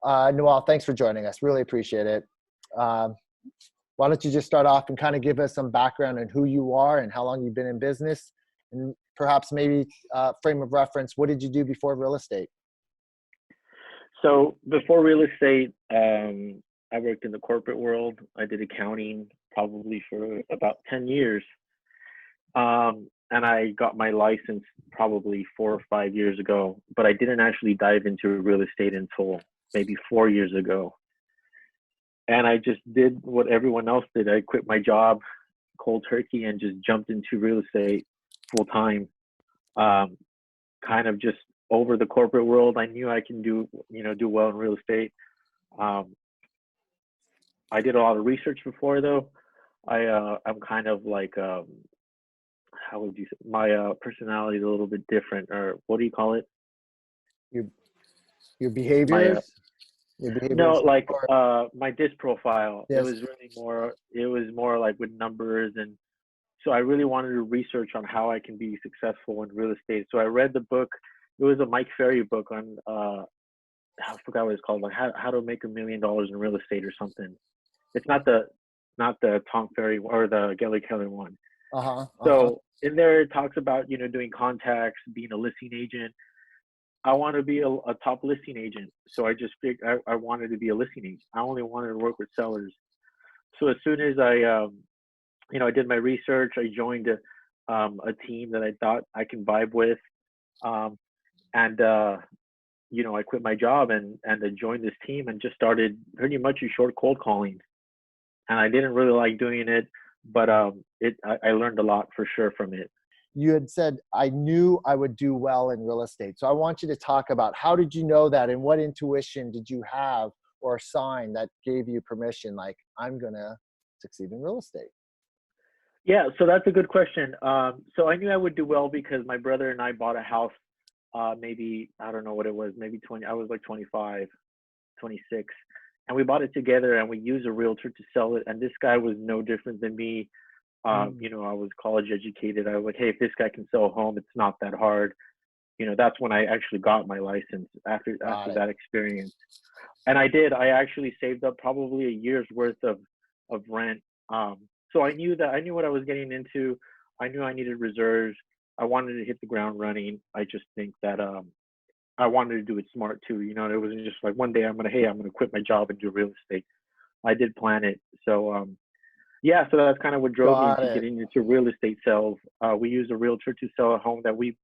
Noel, thanks for joining us. Really appreciate it. Um, why don't you just start off and kind of give us some background on who you are and how long you've been in business, and perhaps maybe frame of reference, what did you do before real estate? So before real estate, I worked in the corporate world. I did accounting probably for about 10 years. And I got my license probably 4 or 5 years ago, but I didn't actually dive into real estate until maybe 4 years ago. And I just did what everyone else did. I quit my job cold turkey and just jumped into real estate full time. Kind of just over the corporate world. I knew I can do well in real estate. Um, I did a lot of research before though. I'm kind of like, how would you say, my personality is a little bit different, or what do you call it? Your your My behaviors, your No, behaviors, like or my disc profile. It yes. was really more. It was more like with numbers, and so I really wanted to research on how I can be successful in real estate. So I read the book. It was a Mike Ferry book on I forgot what it's called, like how to make $1 million in real estate or something. It's not the Tom Ferry or the Gary Keller one. Uh-huh. Uh-huh. So in there it talks about doing contacts, being a listing agent. I want to be a top listing agent. So I just figured I wanted to be a listing agent. I only wanted to work with sellers. So as soon as I did my research, I joined a team that I thought I can vibe with. Um, and I quit my job and I joined this team and just started pretty much a short cold calling. And I didn't really like doing it, but I learned a lot for sure from it. You had said, I knew I would do well in real estate. So I want you to talk about, how did you know that, and what intuition did you have or sign that gave you permission, like, I'm going to succeed in real estate? Yeah, so that's a good question. So I knew I would do well because my brother and I bought a house, maybe, I don't know what it was, maybe 20, I was like 25, 26. And we bought it together and we used a realtor to sell it. And this guy was no different than me. I was college educated. I was like, hey, if this guy can sell a home, it's not that hard. That's when I actually got my license after Got it. that experience. And I did. I actually saved up probably a year's worth of rent. So I knew what I was getting into. I knew I needed reserves. I wanted to hit the ground running. I just think that I wanted to do it smart too. It wasn't just like one day I'm gonna quit my job and do real estate. I did plan it. So yeah, so that's kind of what drove me Got into it. getting into real estate sales. We used a realtor to sell a home that we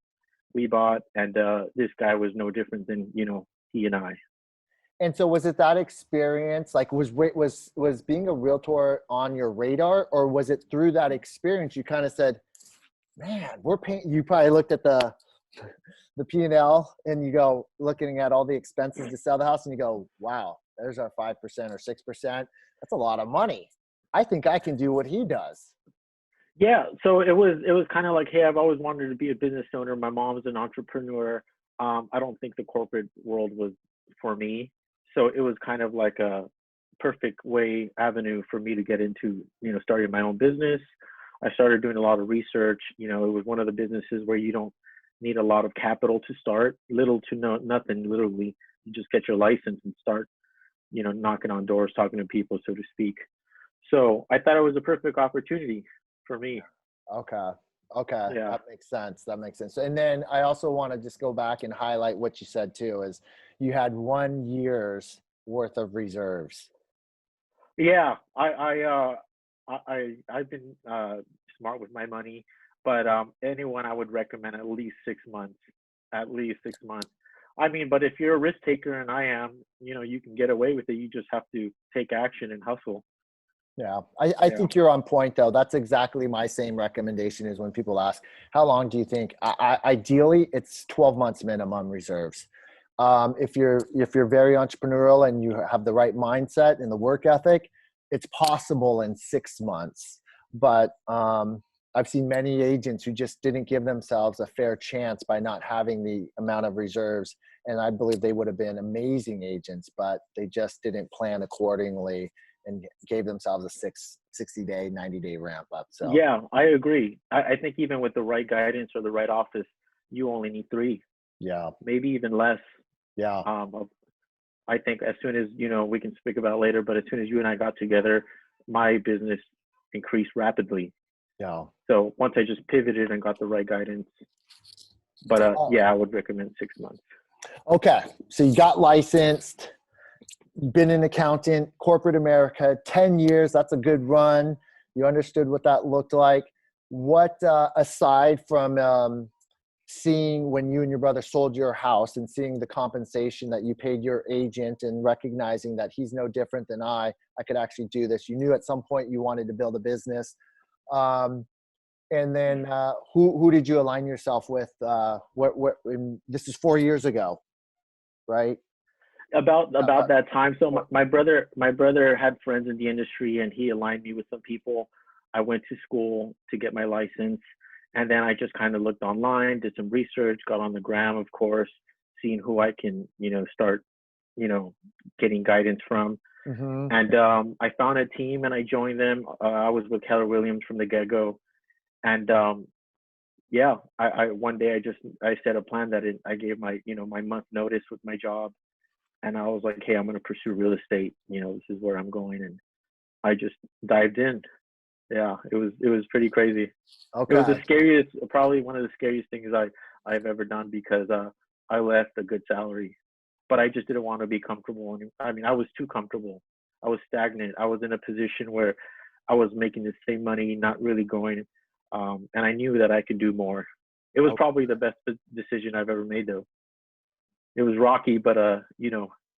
bought, and this guy was no different than he and I. And so was it that experience, like, was being a realtor on your radar, or was it through that experience you kind of said, man, we're paying, you probably looked at the P&L and you go, looking at all the expenses to sell the house, and you go, wow, there's our 5% or 6%. That's a lot of money. I think I can do what he does. Yeah, so it was kind of like, hey, I've always wanted to be a business owner. My mom's an entrepreneur. I don't think the corporate world was for me, so it was kind of like a perfect avenue for me to get into, starting my own business. I started doing a lot of research. It was one of the businesses where you don't need a lot of capital to start, little to nothing, literally. You just get your license and start, knocking on doors, talking to people, so to speak. So I thought it was a perfect opportunity for me. Okay. Okay. Yeah. That makes sense. That makes sense. And then I also want to just go back and highlight what you said too, is you had 1 year's worth of reserves. Yeah. I've been smart with my money, but anyone I would recommend at least 6 months. At least 6 months. I mean, but if you're a risk taker and I am, you can get away with it. You just have to take action and hustle. Yeah, I Yeah. think you're on point though. That's exactly my same recommendation is when people ask, how long do you think? Ideally, it's 12 months minimum reserves. If you're very entrepreneurial and you have the right mindset and the work ethic, it's possible in 6 months. But I've seen many agents who just didn't give themselves a fair chance by not having the amount of reserves. And I believe they would have been amazing agents, but they just didn't plan accordingly and gave themselves a 60-day, 90-day ramp up. So Yeah, I agree. I think even with the right guidance or the right office, you only need 3, yeah, maybe even less. yeah. Um, of- I think as soon as, we can speak about it later, but as soon as you and I got together, my business increased rapidly. Yeah. So once I just pivoted and got the right guidance, but yeah, I would recommend 6 months. Okay. So you got licensed, been an accountant, corporate America, 10 years. That's a good run. You understood what that looked like. What, aside from seeing when you and your brother sold your house and seeing the compensation that you paid your agent and recognizing that he's no different than I could actually do this. You knew at some point you wanted to build a business. And then who did you align yourself with? This is 4 years ago, right? About that time. So my brother had friends in the industry, and he aligned me with some people. I went to school to get my license, and then I just kind of looked online, did some research, got on the gram, of course, seeing who I can, start, getting guidance from. Mm-hmm. And I found a team and I joined them. I was with Keller Williams from the get-go. And yeah, I one day I set a plan that I gave my, my month notice with my job. And I was like, hey, I'm going to pursue real estate. This is where I'm going. And I just dived in. Yeah, it was pretty crazy. Okay. It was probably one of the scariest things I've ever done, because I left a good salary, but I just didn't want to be comfortable. I mean, I was too comfortable. I was stagnant. I was in a position where I was making the same money, not really going. And I knew that I could do more. It was probably the best decision I've ever made, though. It was rocky, but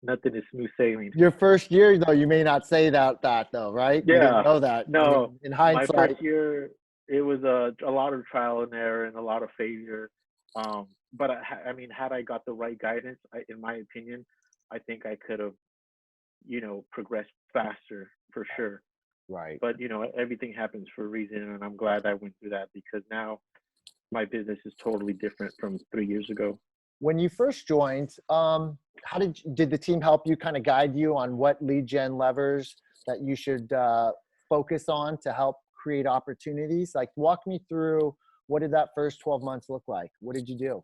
nothing is smooth sailing. Your first year, though, you may not say that though, right? Yeah. You didn't know that. No. I mean, in hindsight, my first year, it was a lot of trial and error and a lot of failure. But I mean, had I got the right guidance, in my opinion, I think I could have, progressed faster for sure. right. But everything happens for a reason, and I'm glad I went through that, because now my business is totally different from 3 years ago. When you first joined, how did the team help you kind of guide you on what lead gen levers that you should focus on to help create opportunities? Like, walk me through, what did that first 12 months look like? What did you do?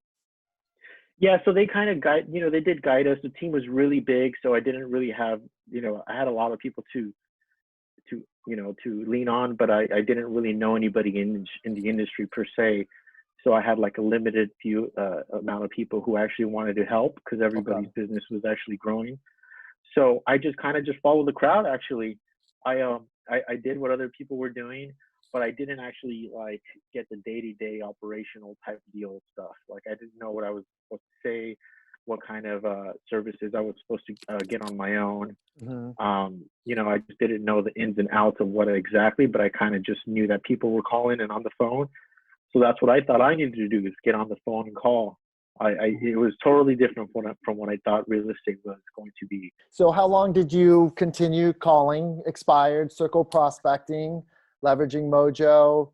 Yeah, so they kind of they did guide us. The team was really big, so I didn't really have, I had a lot of people to lean on, but I didn't really know anybody in the industry per se. So I had like a limited few amount of people who actually wanted to help, because everybody's business was actually growing. So I just kind of just followed the crowd. Actually, I did what other people were doing, but I didn't actually like get the day-to-day operational type deal stuff. Like, I didn't know what I was supposed to say, what kind of services I was supposed to get on my own. Mm-hmm. I just didn't know the ins and outs of what exactly, but I kind of just knew that people were calling and on the phone. So that's what I thought I needed to do, is get on the phone and call. It was totally different from what I thought real estate was going to be. So how long did you continue calling, expired, circle prospecting, leveraging Mojo?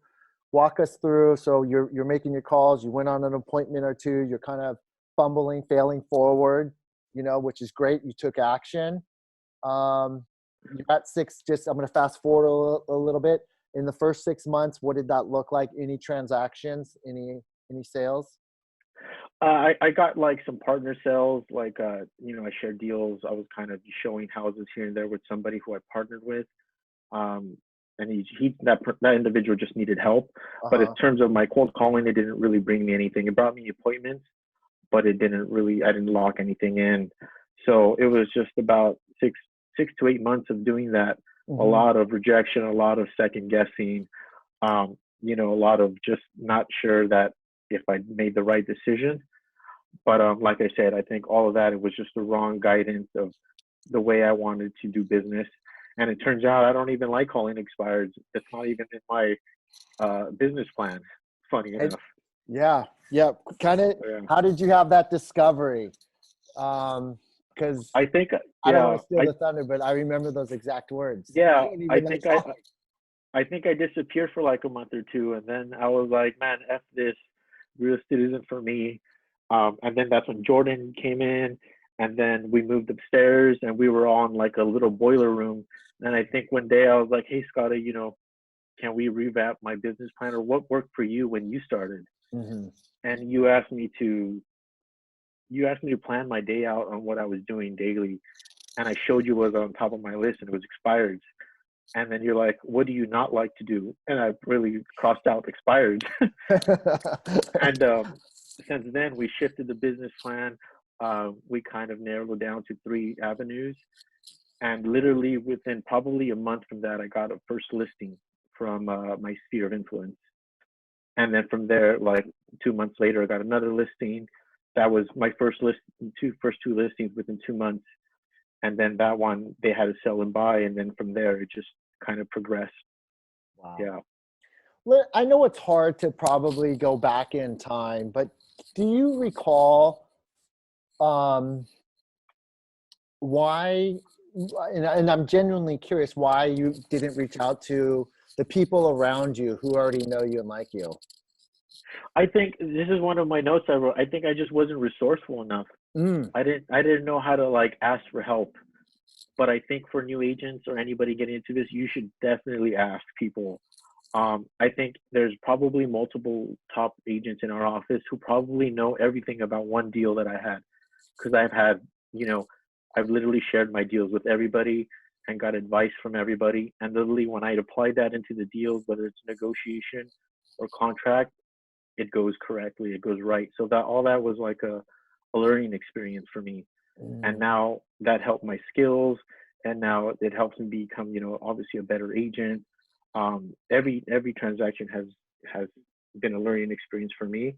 Walk us through. So you're making your calls. You went on an appointment or two. You're kind of fumbling, failing forward, which is great. You took action. You got I'm going to fast forward a little bit. In the first 6 months, what did that look like? Any transactions? Any sales? I got like some partner sales, like I shared deals. I was kind of showing houses here and there with somebody who I partnered with, and that individual just needed help. But in terms of my cold calling, it didn't really bring me anything. It brought me appointments, but I didn't lock anything in. So it was just about six to 8 months of doing that. Mm-hmm. A lot of rejection, a lot of second guessing, a lot of just not sure that if I made the right decision. But like I said, I think all of that, it was just the wrong guidance of the way I wanted to do business. And it turns out I don't even like calling expireds. It's not even in my business plan, funny enough. Yeah. Kind of, yeah. How did you have that discovery? Because I think, I don't want to steal the thunder, but I remember those exact words. Yeah, I think I disappeared for like a month or two, and then I was like, man, F this, real estate isn't for me. And then that's when Jordan came in, and then we moved upstairs, and we were all in like a little boiler room. And I think one day I was like, hey, Scotty, can we revamp my business plan, or what worked for you when you started? Mm-hmm. And you asked me to, you asked me to plan my day out on what I was doing daily, and I showed you what was on top of my list, and it was expired. And then you're like, what do you not like to do? And I really crossed out expired. And since then, we shifted the business plan. We kind of narrowed it down to 3 avenues. And literally within probably a month from that, I got a first listing from my sphere of influence. And then from there, like 2 months later, I got another listing. That was my first two listings within 2 months. And then that one, they had to sell and buy. And then from there, it just kind of progressed. Wow. Yeah. Well, I know it's hard to probably go back in time, but do you recall why, and I'm genuinely curious why you didn't reach out to the people around you who already know you and like you? I think this is one of my notes I wrote. I think I just wasn't resourceful enough. Mm. I didn't know how to like ask for help. But I think for new agents or anybody getting into this, you should definitely ask people. I think there's probably multiple top agents in our office who probably know everything about one deal that I had, because I've had, you know, I've literally shared my deals with everybody and got advice from everybody. And literally, when I applied that into the deal, whether it's negotiation or contract, it goes correctly, it goes right. So that all that was like a learning experience for me. And Mm. now that helped my skills, and now it helps me become, obviously a better agent. Every transaction has been a learning experience for me,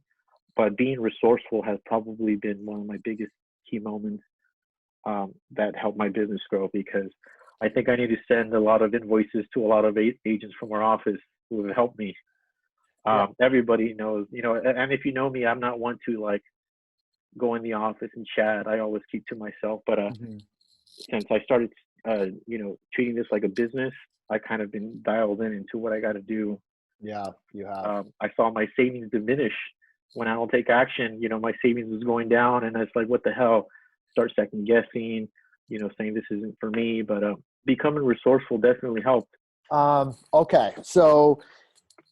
but being resourceful has probably been one of my biggest key moments, that helped my business grow, because I think I need to send a lot of invoices to a lot of agents from our office who have helped me. Yeah. Everybody knows, and if you know me, I'm not one to like go in the office and chat. I always keep to myself. But Mhm. since I started, treating this like a business, I kind of been dialed in into what I got to do. Yeah, you have. I saw my savings diminish when I don't take action. My savings was going down, and it's like, what the hell? Start second guessing, saying this isn't for me. But becoming resourceful definitely helped. Okay, so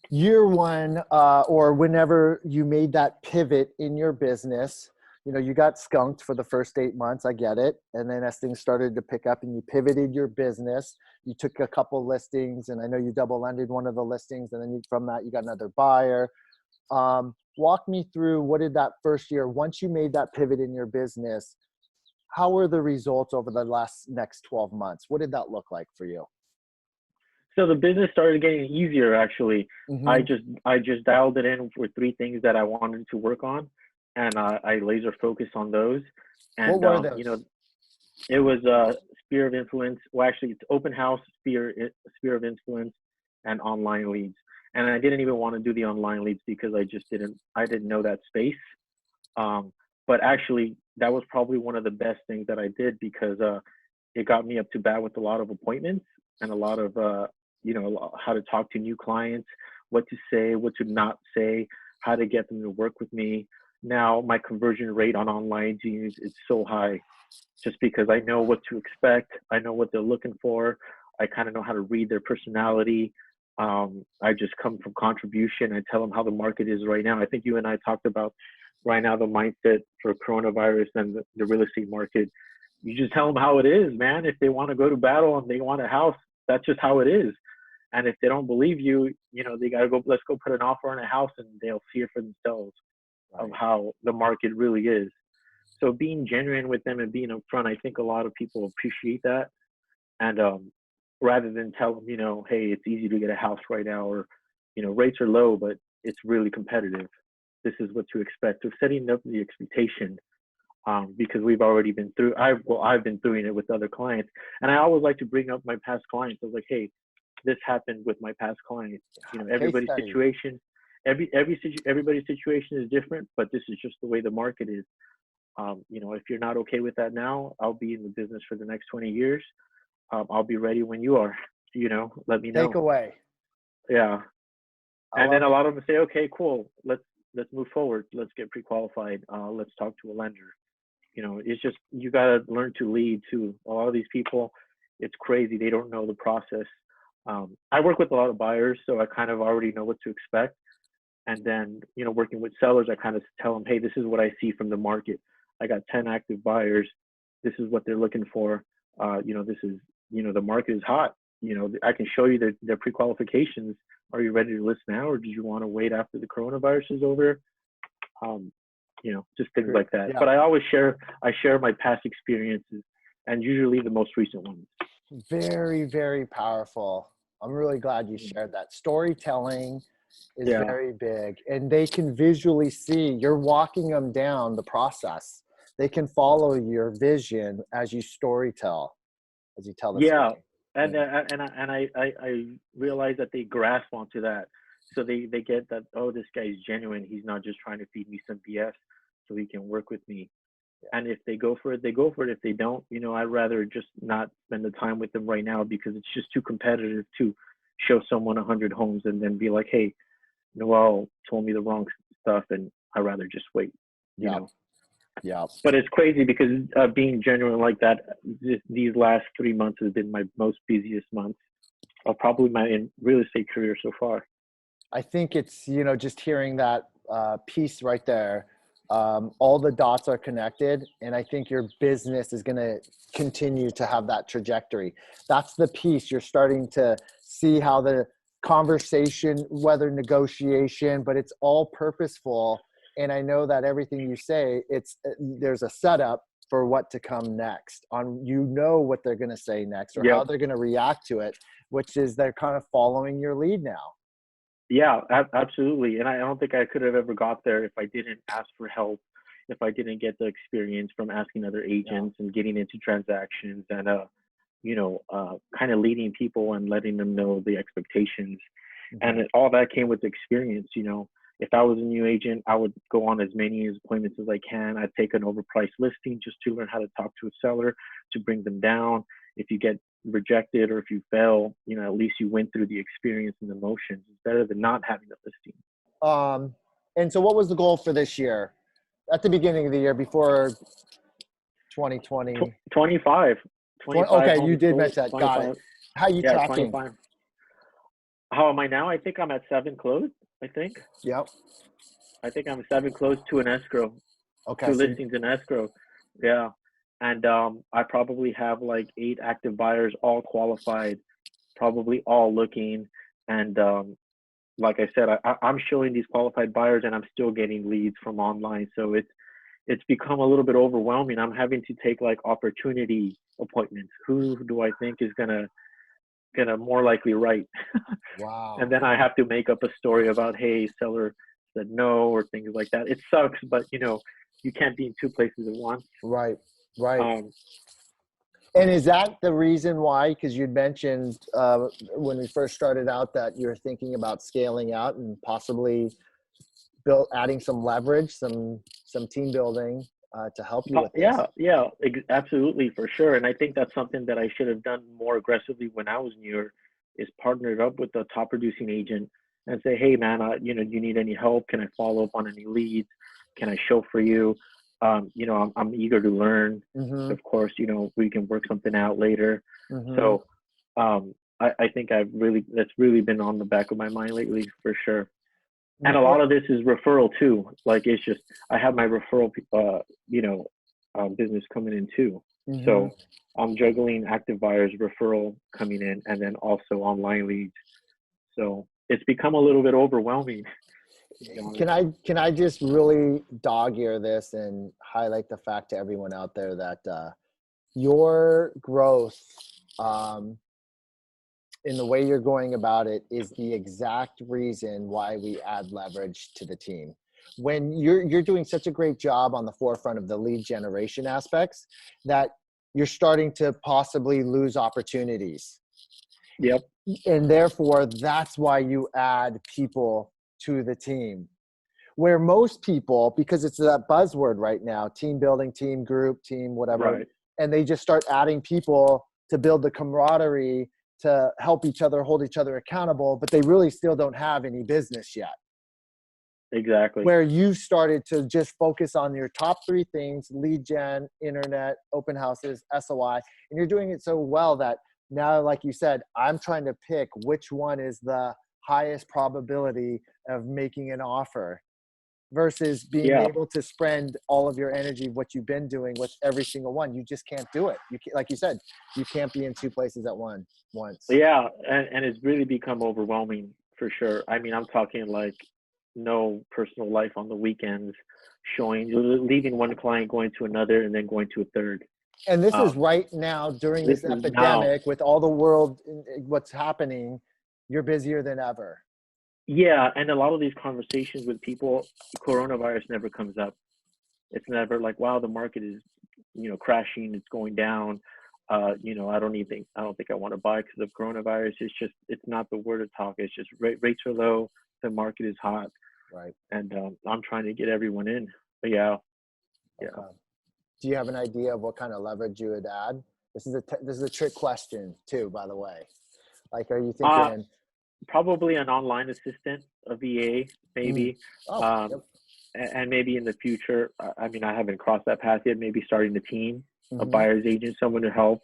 year one, or whenever you made that pivot in your business, you got skunked for the first 8 months. I get it. And then as things started to pick up and you pivoted your business, you took a couple listings, and I know you double ended one of the listings, and then from that you got another buyer. Walk me through, what did that first year, once you made that pivot in your business, how were the results over the next 12 months? What did that look like for you? So the business started getting easier. Actually, I Mm-hmm. just I just dialed it in for 3 things that I wanted to work on, and I laser focused on those. What And were those? it was sphere of influence. Well, actually, it's open house, sphere of influence, and online leads. And I didn't even want to do the online leads because I didn't know that space. Um, but actually, that was probably one of the best things that I did, because it got me up to bat with a lot of appointments, and a lot of how to talk to new clients, what to say, what to not say, how to get them to work with me. Now my conversion rate on online leads is so high, just because I know what to expect. I know what they're looking for. I kind of know how to read their personality. I just come from contribution. I tell them how the market is right now. I think you and I talked about right now the mindset for coronavirus and the real estate market. You just tell them how it is, man. If they want to go to battle and they want a house, that's just how it is. And if they don't believe you, they got to go, let's go put an offer on a house, and they'll see it for themselves of Right. how the market really is. So being genuine with them and being upfront, I think a lot of people appreciate that. And rather than tell them, hey, it's easy to get a house right now, or, rates are low, but it's really competitive. This is what to expect. So setting up the expectation, because we've already been through. I've been doing it with other clients, and I always like to bring up my past clients. I was like, hey, this happened with my past clients. Case Everybody's study. situation, everybody's situation is different, but this is just the way the market is. If you're not okay with that now, I'll be in the business for the next 20 years. I'll be ready when you are. Let me know. Takeaway. Yeah. I And then love a it. lot of them say, okay, cool. Let's move forward. Let's get pre-qualified. Let's talk to a lender. It's just, you gotta learn to lead too. A lot of these people, it's crazy. They don't know the process. I work with a lot of buyers, so I kind of already know what to expect. And then, working with sellers, I kind of tell them, hey, this is what I see from the market. I got 10 active buyers. This is what they're looking for. This is, the market is hot. I can show you their pre-qualifications. Are you ready to list now, or do you want to wait after the coronavirus is over? Just things like that. Yeah. But I share my past experiences, and usually the most recent ones. Very, very powerful. I'm really glad you shared that. Storytelling is very big, and they can visually see you're walking them down the process. They can follow your vision as you storytell, as you tell the story. And I realize that they grasp onto that, so they get that, oh, this guy's genuine. He's not just trying to feed me some BS so he can work with me. And if they go for it, they go for it. If they don't, I'd rather just not spend the time with them right now, because it's just too competitive to show someone 100 homes and then be like, hey, Noel told me the wrong stuff, and I'd rather just wait. Yeah. But it's crazy because being genuine like that, these last 3 months has been my most busiest months of probably my real estate career so far. I think it's, just hearing that piece right there, all the dots are connected, and I think your business is going to continue to have that trajectory. That's the piece. You're starting to see how the conversation, whether negotiation, but it's all purposeful. And I know that everything you say, there's a setup for what to come next. What they're going to say next, or how they're going to react to it, which is they're kind of following your lead now. Yeah, absolutely. And I don't think I could have ever got there if I didn't ask for help, if I didn't get the experience from asking other agents and getting into transactions and, kind of leading people and letting them know the expectations. And all that came with experience. If I was a new agent, I would go on as many appointments as I can. I'd take an overpriced listing just to learn how to talk to a seller to bring them down. If you get rejected or if you fail, at least you went through the experience and the motions. It's better than not having a listing. And so what was the goal for this year at the beginning of the year before 2020? 25. Okay, you did mention that. 25. Got it. How are you tracking? 25. How am I now? I think I'm at 7 closed, I think. Yep. I think I'm 7 closed to an escrow. Okay. 2 listings in escrow. Yeah. And I probably have like 8 active buyers, all qualified, probably all looking. And like I said, I'm showing these qualified buyers, and I'm still getting leads from online. So it's become a little bit overwhelming. I'm having to take like opportunity appointments. Who do I think is gonna more likely write? Wow. And then I have to make up a story about, hey, seller said no, or things like that. It sucks, but you can't be in 2 places at once. Right. And is that the reason why, because you'd mentioned when we first started out that you're thinking about scaling out and possibly adding some leverage, some team building to help you with this? Yeah, absolutely, for sure. And I think that's something that I should have done more aggressively when I was newer, is partnered up with the top producing agent and say, hey man, you need any help? Can I follow up on any leads? Can I show for you? I'm eager to learn. Of course, we can work something out later. So I think that's really been on the back of my mind lately, for sure. And a lot of this is referral too. Like, it's just, I have my referral, business coming in too. So I'm juggling active buyers, referral coming in, and then also online leads. So it's become a little bit overwhelming. Can I just really dog ear this and highlight the fact to everyone out there that your growth in the way you're going about it is the exact reason why we add leverage to the team. When you're doing such a great job on the forefront of the lead generation aspects that you're starting to possibly lose opportunities. Yep. And therefore, that's why you add people to the team. Where most people, because it's that buzzword right now, team building, team group, team whatever, right, and they just start adding people to build the camaraderie, to help each other, hold each other accountable, but they really still don't have any business yet. Exactly. Where you started to just focus on your top 3 things: lead gen, internet, open houses, SOI, and you're doing it so well that now, like you said, I'm trying to pick which one is the highest probability of making an offer. versus being Yeah. able to spend all of your energy, what you've been doing with every single one. You just can't do it. You can't, like you said, you can't be in two places at once. Yeah, and it's really become overwhelming for sure. I mean, I'm talking like no personal life on the weekends, showing, leaving one client, going to another, and then going to a third. And this is Um, right now during this this is now. epidemic with all the world, what's happening, you're busier than ever. Yeah, and a lot of these conversations with people, coronavirus never comes up. It's never like, wow, the market is, crashing, it's going down. I don't think I want to buy because of coronavirus. It's not the word of talk. It's just rates are low, the market is hot, Right. and I'm trying to get everyone in. But yeah, yeah. Okay. Do you have an idea of what kind of leverage you would add? This is a trick question too, by the way. Like, are you Uh, thinking? Probably an online assistant, a VA, maybe. Oh, Um, yep. and maybe in the future, I mean, I haven't crossed that path yet. Maybe starting a team, a Mm-hmm. buyer's agent, someone to help.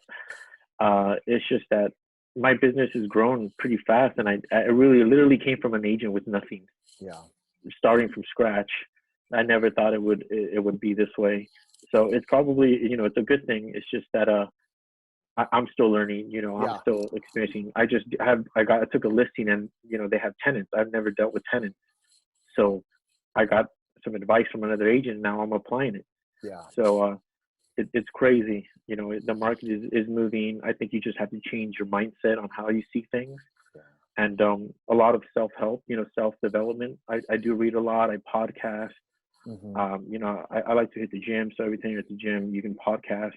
It's just that my business has grown pretty fast, and I really literally came from an agent with nothing, Yeah. starting from scratch. I never thought it would be this way. So it's probably, it's a good thing. It's just that I'm still learning. I'm Yeah. still experiencing. I took a listing, and they have tenants. I've never dealt with tenants, so I got some advice from another agent. And now I'm applying it. Yeah. So it's crazy. The market is moving. I think you just have to change your mindset on how you see things. Yeah. And a lot of self-help, self-development. I do read a lot. I podcast. Mm-hmm. I like to hit the gym. So every time you're at the gym, you can podcast.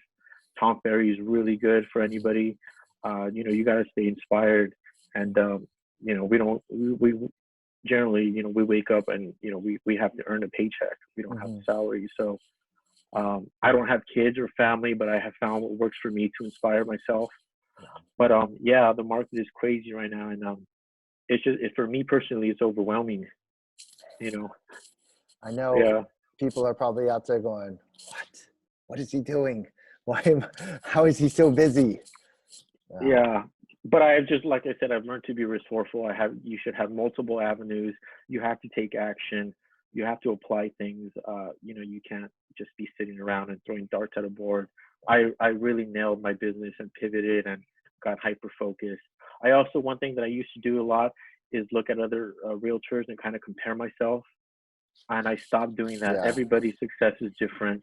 Tom Ferry is really good for anybody. You got to stay inspired. And, we generally, we wake up and, we have to earn a paycheck. We don't have Mm-hmm. a salary. So I don't have kids or family, but I have found what works for me to inspire myself. Yeah. But yeah, the market is crazy right now. And for me personally, it's overwhelming, you know. I know Yeah. people are probably out there going, "What? What is he doing? How is he so busy?" Yeah. Yeah, but I have just, like I said, I've learned to be resourceful. You should have multiple avenues. You have to take action. You have to apply things. You can't just be sitting around and throwing darts at a board. I really nailed my business and pivoted and got hyper focused. One thing that I used to do a lot is look at other realtors and kind of compare myself. And I stopped doing that. Yeah. Everybody's success is different.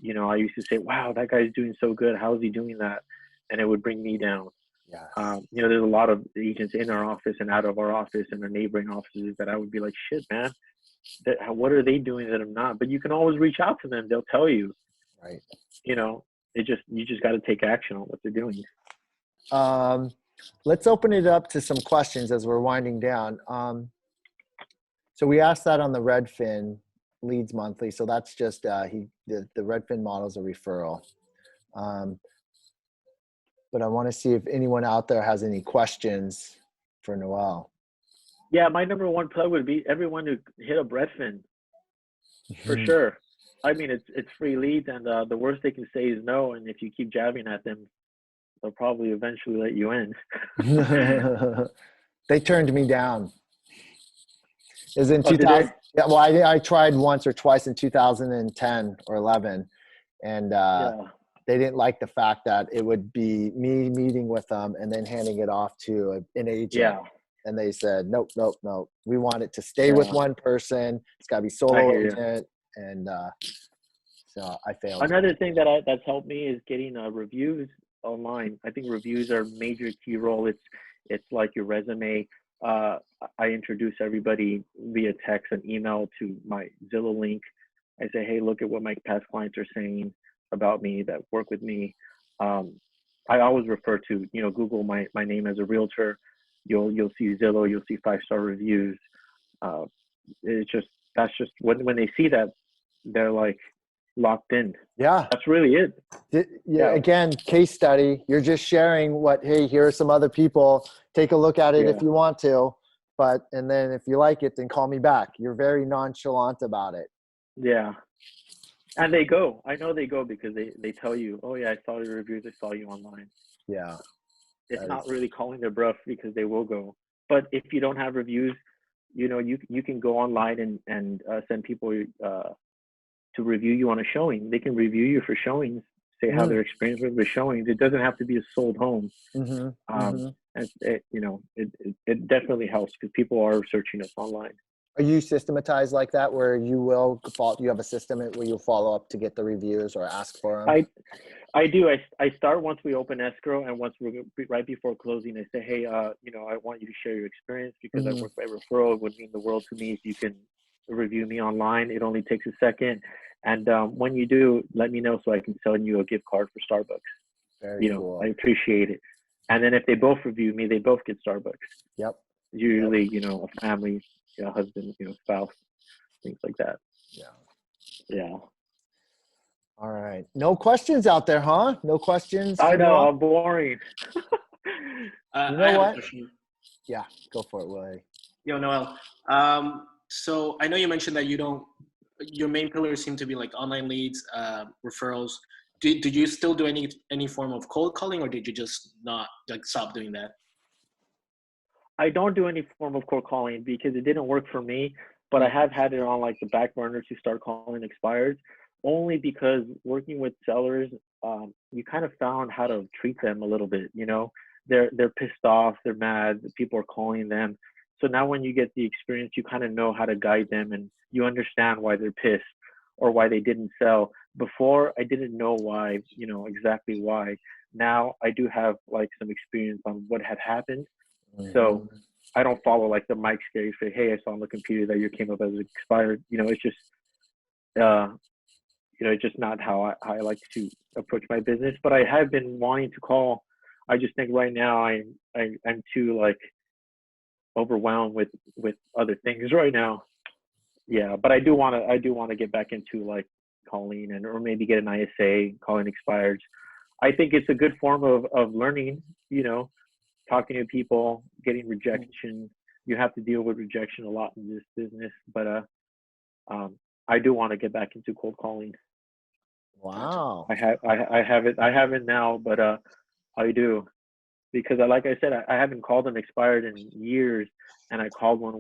I used to say, wow, that guy's doing so good. How is he doing that? And it would bring me down. Yes. There's a lot of agents in our office and out of our office and our neighboring offices that I would be like, shit, man, what are they doing that I'm not? But you can always reach out to them. They'll tell you, Right. you just got to take action on what they're doing. Let's open it up to some questions as we're winding down. So we asked that on the Redfin leads monthly. So that's just the Redfin model is a referral. But I want to see if anyone out there has any questions for Noel. Yeah, my number one plug would be everyone who hit up Redfin for sure. I mean, it's free leads, and the worst they can say is no. And if you keep jabbing at them, they'll probably eventually let you in. They turned me down. It was in Oh, did they? 2000. Yeah, well, I tried once or twice in 2010 or 11, and Yeah. they didn't like the fact that it would be me meeting with them and then handing it off to an agent. Yeah. And they said, nope. We want it to stay with Yeah. one person. It's got to be I solo hear you. agent. And so I failed. Another thing that's helped me is getting reviews online. I think reviews are a major key role. It's like your resume. I introduce everybody via text and email to my Zillow link. I say, hey, look at what my past clients are saying about me that work with me. I always refer to, Google my name as a realtor. You'll see Zillow, you'll see 5-star reviews. That's just when they see that, they're like locked in. Yeah. That's really it. Yeah. Again, case study. You're just sharing hey, here are some other people. Take a look at it if you want to. And then if you like it, then call me back. You're very nonchalant about it. Yeah. And they go. I know they go because they tell you, oh yeah, I saw your reviews. I saw you online. Yeah. It's not really calling their bluff because they will go. But if you don't have reviews, you can go online and send people to review you on a showing. They can review you for showings, say how their experience with the showings. It doesn't have to be a sold home. And it definitely helps because people are searching us online. Are you systematized like that, where you have a system where you'll follow up to get the reviews or ask for them? I do. I start once we open escrow, and once we're right before closing, I say, hey, I want you to share your experience because I work by referral. It would mean the world to me if you can review me online. It only takes a second. And when you do, let me know so I can send you a gift card for Starbucks. Very cool. I appreciate it. And then if they both review me, they both get Starbucks. Yep. Usually, a family, husband, spouse, things like that. Yeah. All right. No questions out there, huh? No questions? I know. I'm boring. You know what? Yeah, go for it, Willie. Yo, Noel. So I know you mentioned that your main pillars seem to be like online leads, referrals. Did you still do any form of cold calling, or did you just not stop doing that? I don't do any form of cold calling because it didn't work for me, but I have had it on the back burner to start calling expireds, only because working with sellers, you kind of found how to treat them a little bit. They're pissed off, they're mad, people are calling them. So now when you get the experience, you kind of know how to guide them, and you understand why they're pissed or why they didn't sell. Before, I didn't know why, exactly why. Now I do have some experience on what had happened. So I don't follow the Mike Scary say, hey, I saw on the computer that you came up as expired. It's just, it's just not how I like to approach my business. But I have been wanting to call. I just think right now I'm too overwhelmed with other things right now. Yeah, but I do want to get back into calling or maybe get an ISA, calling expireds. I think it's a good form of learning, talking to people, getting rejection. You have to deal with rejection a lot in this business, but I do want to get back into cold calling. Wow. I have it now, but I do, because like I said, I haven't called an expired in years, and I called one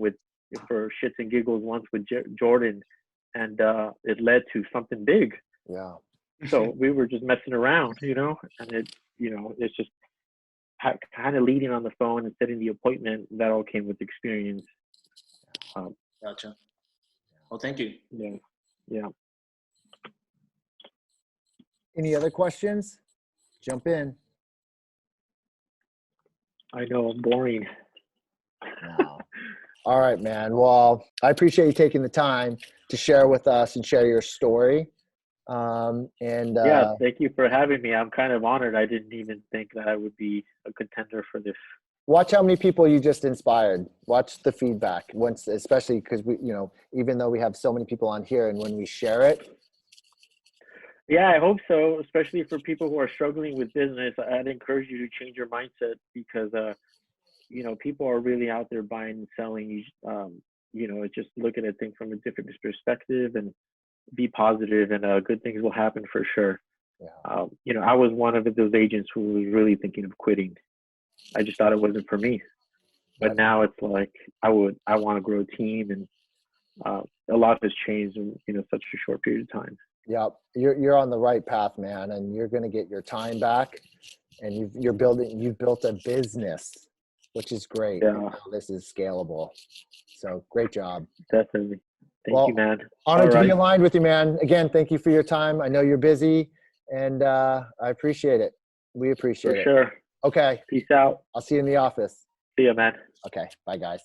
for shits and giggles once with Jordan, and it led to something big. Yeah. So we were just messing around, and it's just kind of leading on the phone and setting the appointment. That all came with experience. Gotcha. Well, thank you. Yeah. Any other questions? Jump in. I know I'm boring. Wow. All right, man. Well, I appreciate you taking the time to share with us and share your story. Yeah, thank you for having me. I'm kind of honored. I didn't even think that I would be a contender for this. Watch how many people you just inspired. Watch the feedback once, especially because we, even though we have so many people on here, and when we share it. Yeah, I hope so. Especially for people who are struggling with business, I'd encourage you to change your mindset, because people are really out there buying and selling. Just looking at things from a different perspective and be positive, and good things will happen for sure. Yeah. I was one of those agents who was really thinking of quitting. I just thought it wasn't for me. But now it's I want to grow a team, and a lot has changed in such a short period of time. Yeah, you're on the right path, man, and you're going to get your time back, and you've built a business, which is great. Yeah. This is scalable. So great job. Definitely. Thank you, man. Honored to be aligned with you, man. Again, thank you for your time. I know you're busy, and I appreciate it. We appreciate it. For sure. Okay. Peace out. I'll see you in the office. See ya, man. Okay. Bye, guys.